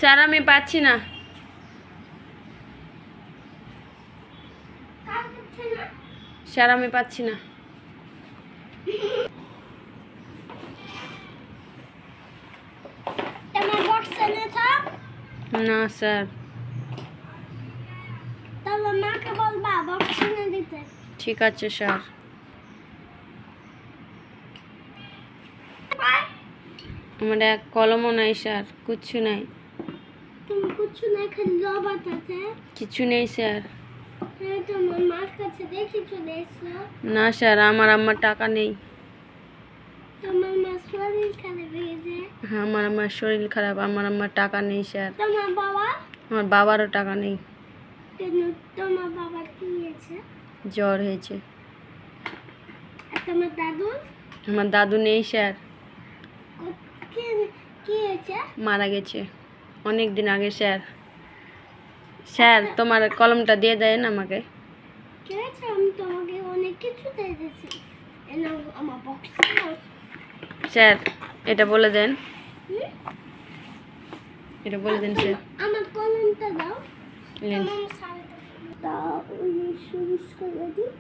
Sir আমি পাচ্ছি না। স্যার আমি পাচ্ছি না। না স্যার। ঠিক আছে স্যার। আমার এক কলমও নাই স্যার, কিচ্ছু নাই। কিছু নেই স্যার। না স্যার, আমার আম্মার টাকা নেই। হ্যাঁ, আমার আম্মার শরীর খারাপ, আমার আম্মার টাকা নেই স্যার। আমার বাবারও টাকা নেই। জ্বর হয়েছে। আমার দাদু নেই স্যার, মারা গেছে অনেক দিন আগে স্যার। স্যার তোমার কলমটা দিয়ে দেন আমাকে। স্যার এটা বলে দেন, এটা বলে দেন স্যার। আমার কলমটা দাও। নেন। দাও, ওই সুরিশ করে দিই।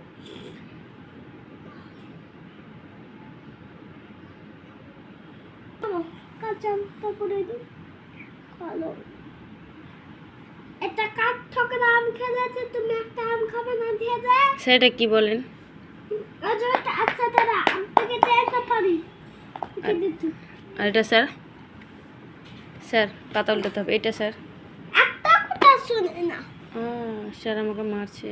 কাঁচাটা করে দিই। ভালো। একটা কাঠ ঠকের আম খেলেছে, তুমি একটা আম খাবে না দিয়ে যায়। সেটা কি বলেন? আচ্ছা দাদা, আম থেকে চেয়ে পারি। আর এটা স্যার? স্যার পাতা উল্টাতে হবে। এটা স্যার? একটা কথা শুনে না। স্যার আমাকে মারছে।